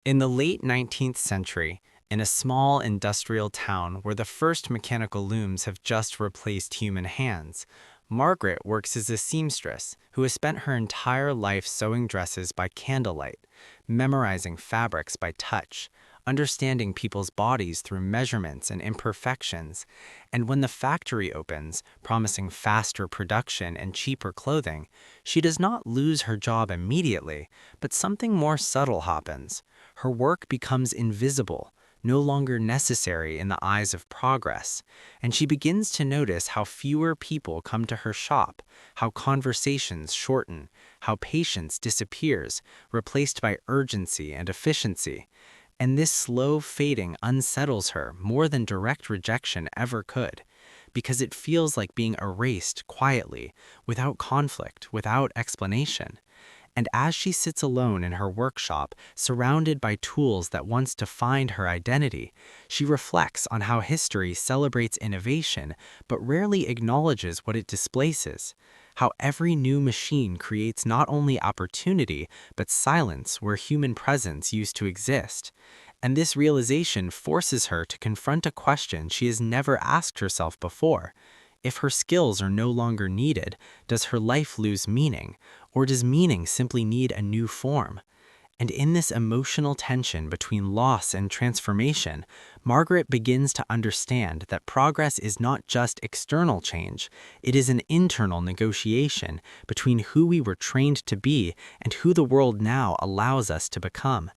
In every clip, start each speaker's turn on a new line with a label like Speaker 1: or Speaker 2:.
Speaker 1: In the late 19th century, in a small industrial town where the first mechanical looms have just replaced human hands, Margaret works as a seamstress who has spent her entire life sewing dresses by candlelight, memorizing fabrics by touch, understanding people's bodies through measurements and imperfections. And when the factory opens, promising faster production and cheaper clothing, she does not lose her job immediately, but something more subtle happens. Her work becomes invisible, no longer necessary in the eyes of progress, and she begins to notice how fewer people come to her shop, how conversations shorten, how patience disappears, replaced by urgency and efficiency. And this slow fading unsettles her more than direct rejection ever could, because it feels like being erased quietly, without conflict, without explanation. And as she sits alone in her workshop, surrounded by tools that once defined her identity, she reflects on how history celebrates innovation but rarely acknowledges what it displaces, how every new machine creates not only opportunity but silence where human presence used to exist. And this realization forces her to confront a question she has never asked herself before. If her skills are no longer needed, does her life lose meaning, or does meaning simply need a new form? And in this emotional tension between loss and transformation, Margaret begins to understand that progress is not just external change, it is an internal negotiation between who we were trained to be and who the world now allows us to become.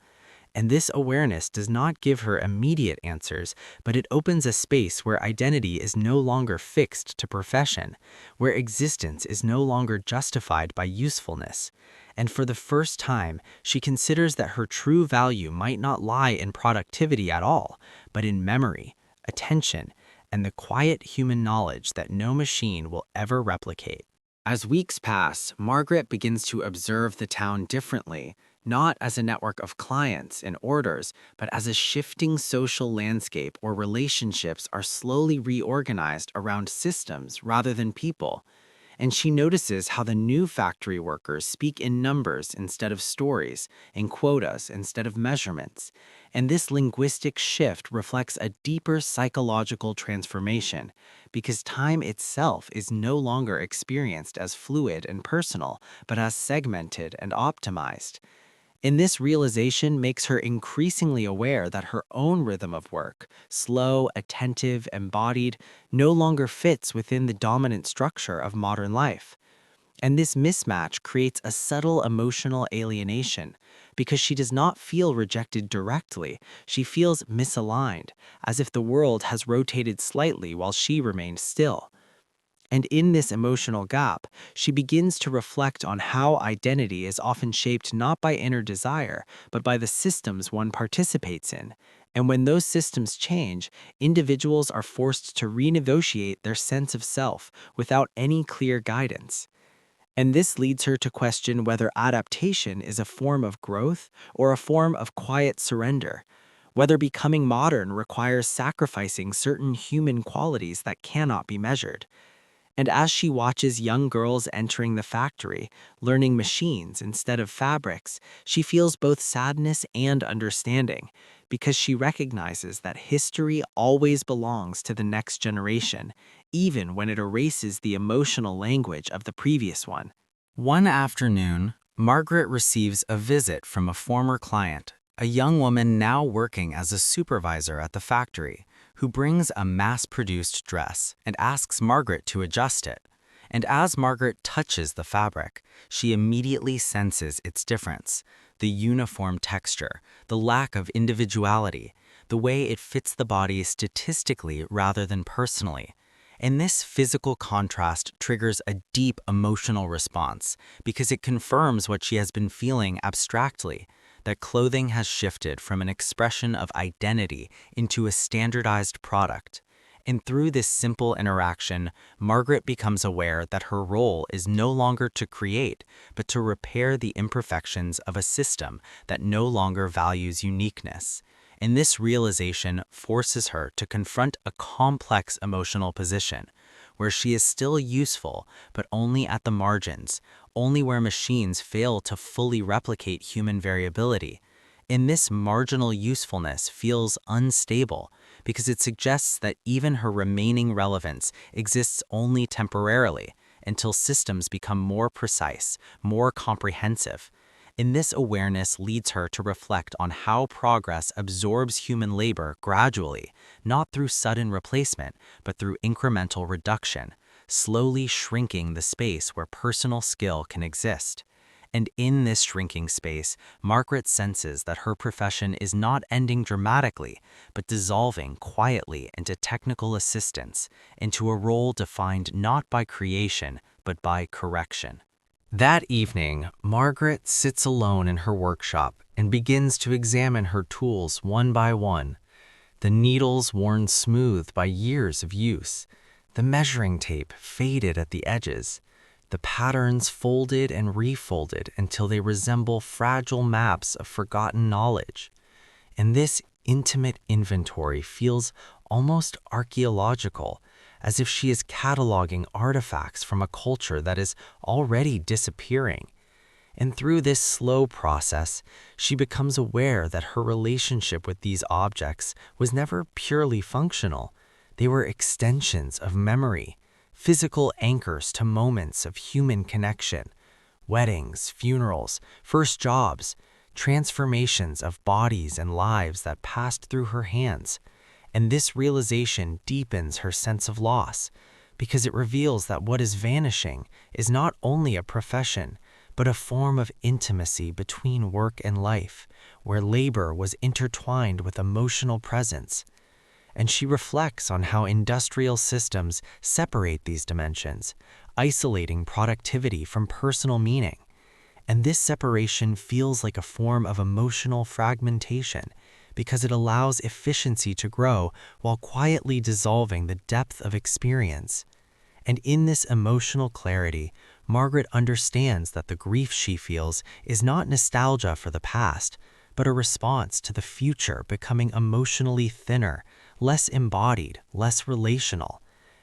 Speaker 1: And this awareness does not give her immediate answers, but it opens a space where identity is no longer fixed to profession, where existence is no longer justified by usefulness. And for the first time, she considers that her true value might not lie in productivity at all, but in memory, attention, and the quiet human knowledge that no machine will ever replicate. As weeks pass, Margaret begins to observe the town differently, not as a network of clients and orders, but as a shifting social landscape where relationships are slowly reorganized around systems rather than people. And she notices how the new factory workers speak in numbers instead of stories, in quotas instead of measurements. And this linguistic shift reflects a deeper psychological transformation, because time itself is no longer experienced as fluid and personal, but as segmented and optimized. And this realization makes her increasingly aware that her own rhythm of work, slow, attentive, embodied, no longer fits within the dominant structure of modern life. And this mismatch creates a subtle emotional alienation because she does not feel rejected directly, she feels misaligned, as if the world has rotated slightly while she remained still. And in this emotional gap, she begins to reflect on how identity is often shaped not by inner desire, but by the systems one participates in. And when those systems change, individuals are forced to renegotiate their sense of self without any clear guidance. And this leads her to question whether adaptation is a form of growth or a form of quiet surrender, whether becoming modern requires sacrificing certain human qualities that cannot be measured. And as she watches young girls entering the factory, learning machines instead of fabrics, she feels both sadness and understanding, because she recognizes that history always belongs to the next generation, even when it erases the emotional language of the previous one. One afternoon, Margaret receives a visit from a former client, a young woman now working as a supervisor at the factory, who brings a mass-produced dress and asks Margaret to adjust it. And as Margaret touches the fabric, she immediately senses its difference: the uniform texture, the lack of individuality, the way it fits the body statistically rather than personally. And this physical contrast triggers a deep emotional response because it confirms what she has been feeling abstractly, that clothing has shifted from an expression of identity into a standardized product. And through this simple interaction, Margaret becomes aware that her role is no longer to create, but to repair the imperfections of a system that no longer values uniqueness. And this realization forces her to confront a complex emotional position, where she is still useful, but only at the margins, only where machines fail to fully replicate human variability. And this marginal usefulness feels unstable because it suggests that even her remaining relevance exists only temporarily until systems become more precise, more comprehensive. And this awareness leads her to reflect on how progress absorbs human labor gradually, not through sudden replacement, but through incremental reduction, slowly shrinking the space where personal skill can exist. And in this shrinking space, Margaret senses that her profession is not ending dramatically, but dissolving quietly into technical assistance, into a role defined not by creation, but by correction. That evening, Margaret sits alone in her workshop and begins to examine her tools one by one. The needles worn smooth by years of use, the measuring tape faded at the edges, the patterns folded and refolded until they resemble fragile maps of forgotten knowledge. And this intimate inventory feels almost archaeological, as if she is cataloging artifacts from a culture that is already disappearing. And through this slow process, she becomes aware that her relationship with these objects was never purely functional. They were extensions of memory, physical anchors to moments of human connection. Weddings, funerals, first jobs, transformations of bodies and lives that passed through her hands. And this realization deepens her sense of loss, because it reveals that what is vanishing is not only a profession, but a form of intimacy between work and life, where labor was intertwined with emotional presence. And she reflects on how industrial systems separate these dimensions, isolating productivity from personal meaning. And this separation feels like a form of emotional fragmentation, because it allows efficiency to grow while quietly dissolving the depth of experience. And in this emotional clarity, Margaret understands that the grief she feels is not nostalgia for the past, but a response to the future becoming emotionally thinner, less embodied, less relational.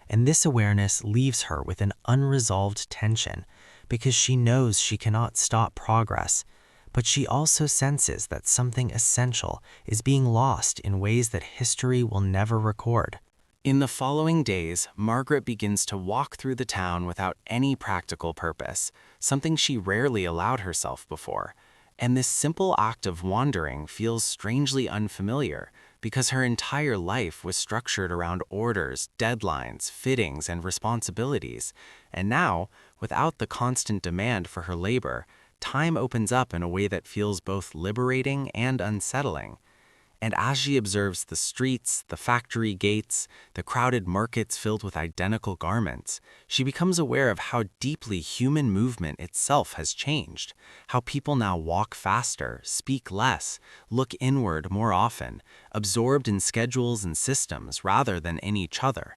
Speaker 1: And this awareness leaves her with an unresolved tension, because she knows she cannot stop progress, but she also senses that something essential is being lost in ways that history will never record. In the following days, Margaret begins to walk through the town without any practical purpose, something she rarely allowed herself before. And this simple act of wandering feels strangely unfamiliar, because her entire life was structured around orders, deadlines, fittings, and responsibilities. And now, without the constant demand for her labor, time opens up in a way that feels both liberating and unsettling. And as she observes the streets, the factory gates, the crowded markets filled with identical garments, she becomes aware of how deeply human movement itself has changed, how people now walk faster, speak less, look inward more often, absorbed in schedules and systems rather than in each other.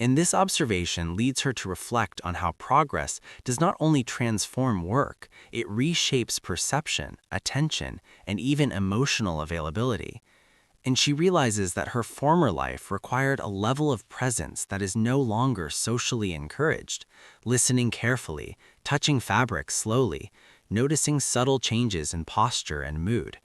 Speaker 1: And this observation leads her to reflect on how progress does not only transform work, it reshapes perception, attention, and even emotional availability. And she realizes that her former life required a level of presence that is no longer socially encouraged, listening carefully, touching fabric slowly, noticing subtle changes in posture and mood.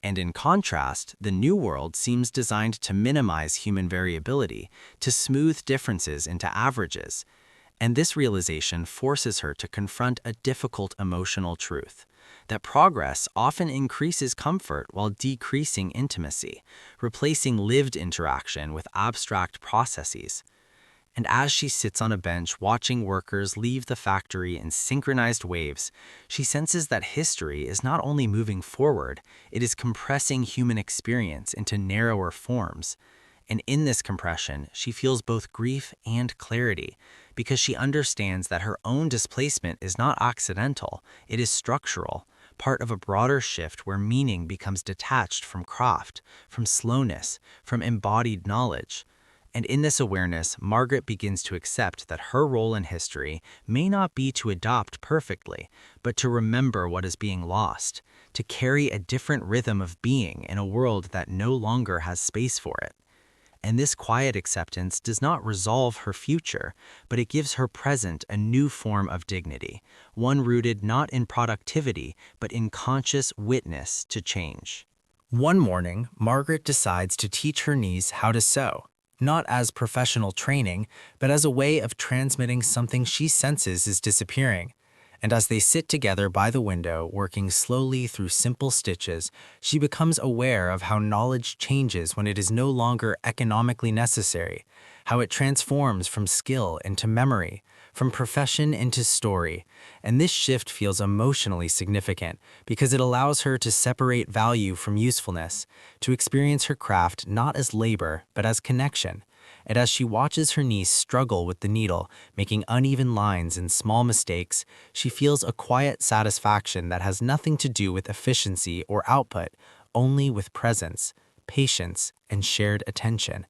Speaker 1: And in contrast, the new world seems designed to minimize human variability, to smooth differences into averages. And this realization forces her to confront a difficult emotional truth, that progress often increases comfort while decreasing intimacy, replacing lived interaction with abstract processes. And as she sits on a bench watching workers leave the factory in synchronized waves, she senses that history is not only moving forward, it is compressing human experience into narrower forms. And in this compression, she feels both grief and clarity, because she understands that her own displacement is not accidental, it is structural, part of a broader shift where meaning becomes detached from craft, from slowness, from embodied knowledge. And in this awareness, Margaret begins to accept that her role in history may not be to adopt perfectly, but to remember what is being lost, to carry a different rhythm of being in a world that no longer has space for it. And this quiet acceptance does not resolve her future, but it gives her present a new form of dignity, one rooted not in productivity, but in conscious witness to change. One morning, Margaret decides to teach her niece how to sew, not as professional training, but as a way of transmitting something she senses is disappearing. And as they sit together by the window, working slowly through simple stitches, she becomes aware of how knowledge changes when it is no longer economically necessary, how it transforms from skill into memory, from profession into story. And this shift feels emotionally significant because it allows her to separate value from usefulness, to experience her craft not as labor, but as connection. And as she watches her niece struggle with the needle, making uneven lines and small mistakes, she feels a quiet satisfaction that has nothing to do with efficiency or output, only with presence, patience, and shared attention.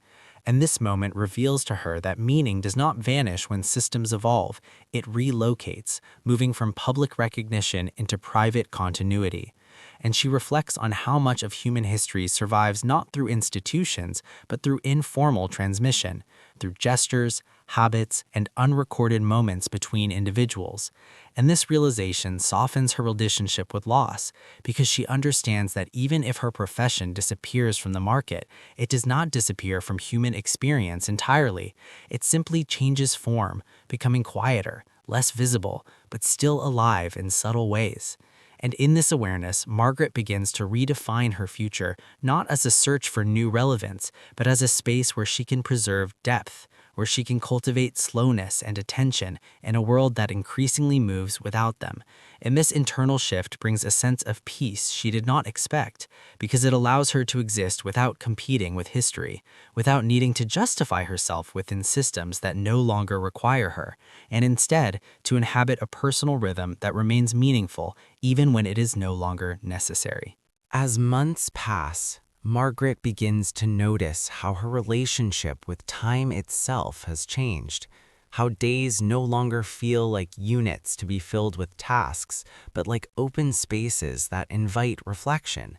Speaker 1: And this moment reveals to her that meaning does not vanish when systems evolve, it relocates, moving from public recognition into private continuity. And she reflects on how much of human history survives not through institutions, but through informal transmission, through gestures, habits, and unrecorded moments between individuals. And this realization softens her relationship with loss, because she understands that even if her profession disappears from the market, it does not disappear from human experience entirely. It simply changes form, becoming quieter, less visible, but still alive in subtle ways. And in this awareness, Margaret begins to redefine her future not as a search for new relevance, but as a space where she can preserve depth, where she can cultivate slowness and attention in a world that increasingly moves without them. And this internal shift brings a sense of peace she did not expect, because it allows her to exist without competing with history, without needing to justify herself within systems that no longer require her, and instead to inhabit a personal rhythm that remains meaningful even when it is no longer necessary. As months pass, Margaret begins to notice how her relationship with time itself has changed, how days no longer feel like units to be filled with tasks, but like open spaces that invite reflection.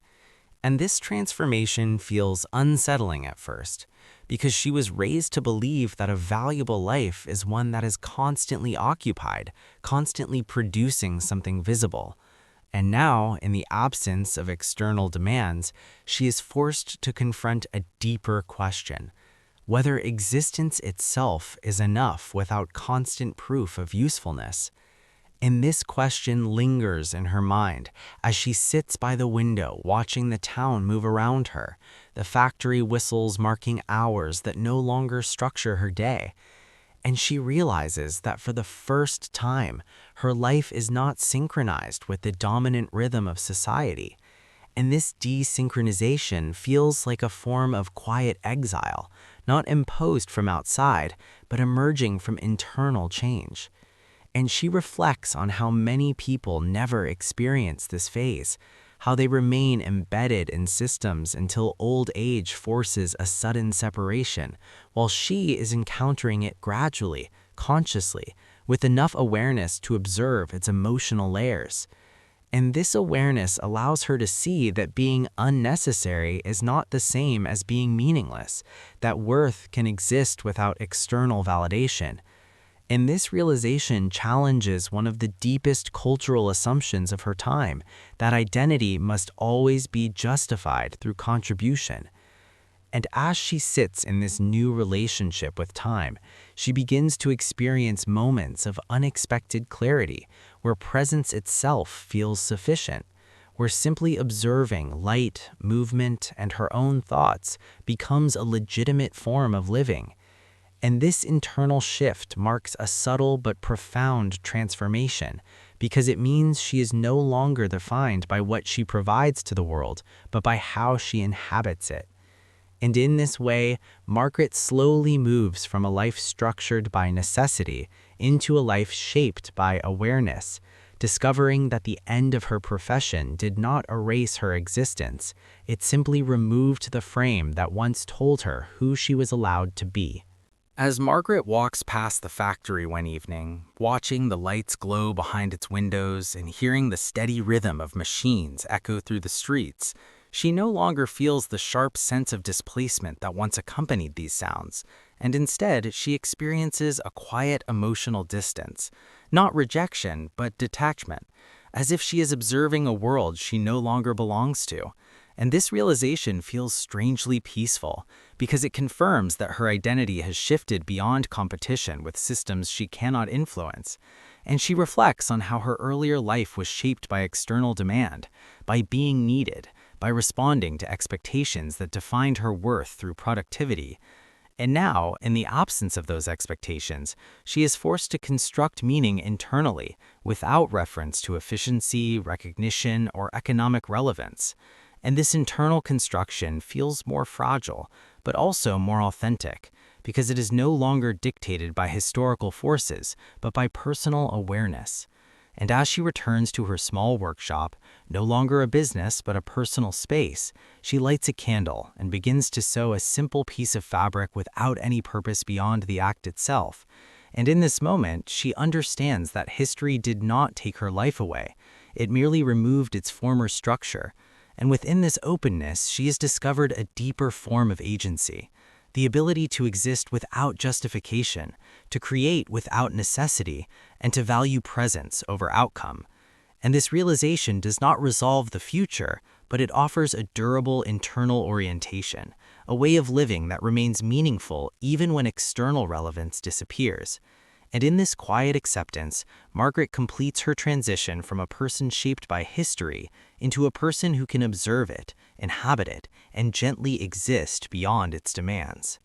Speaker 1: And this transformation feels unsettling at first, because she was raised to believe that a valuable life is one that is constantly occupied, constantly producing something visible. And now, in the absence of external demands, she is forced to confront a deeper question: whether existence itself is enough without constant proof of usefulness. And this question lingers in her mind as she sits by the window watching the town move around her, the factory whistles marking hours that no longer structure her day. And she realizes that for the first time, her life is not synchronized with the dominant rhythm of society. And this desynchronization feels like a form of quiet exile, not imposed from outside, but emerging from internal change. And she reflects on how many people never experience this phase, how they remain embedded in systems until old age forces a sudden separation, while she is encountering it gradually, consciously, with enough awareness to observe its emotional layers. And this awareness allows her to see that being unnecessary is not the same as being meaningless, that worth can exist without external validation. And this realization challenges one of the deepest cultural assumptions of her time, that identity must always be justified through contribution. And as she sits in this new relationship with time, she begins to experience moments of unexpected clarity, where presence itself feels sufficient, where simply observing light, movement, and her own thoughts becomes a legitimate form of living. And this internal shift marks a subtle but profound transformation, because it means she is no longer defined by what she provides to the world, but by how she inhabits it. And in this way, Margaret slowly moves from a life structured by necessity into a life shaped by awareness, discovering that the end of her profession did not erase her existence. It simply removed the frame that once told her who she was allowed to be. As Margaret walks past the factory one evening, watching the lights glow behind its windows and hearing the steady rhythm of machines echo through the streets, she no longer feels the sharp sense of displacement that once accompanied these sounds, and instead she experiences a quiet emotional distance, not rejection, but detachment, as if she is observing a world she no longer belongs to. And this realization feels strangely peaceful because it confirms that her identity has shifted beyond competition with systems she cannot influence. And she reflects on how her earlier life was shaped by external demand, by being needed, by responding to expectations that defined her worth through productivity. And now, in the absence of those expectations, she is forced to construct meaning internally, without reference to efficiency, recognition, or economic relevance. And this internal construction feels more fragile, but also more authentic, because it is no longer dictated by historical forces, but by personal awareness. And as she returns to her small workshop, no longer a business but a personal space, she lights a candle and begins to sew a simple piece of fabric without any purpose beyond the act itself. And in this moment, she understands that history did not take her life away. It merely removed its former structure. And within this openness, she has discovered a deeper form of agency, the ability to exist without justification, to create without necessity, and to value presence over outcome. And this realization does not resolve the future, but it offers a durable internal orientation, a way of living that remains meaningful even when external relevance disappears. And in this quiet acceptance, Margaret completes her transition from a person shaped by history into a person who can observe it, inhabit it, and gently exist beyond its demands.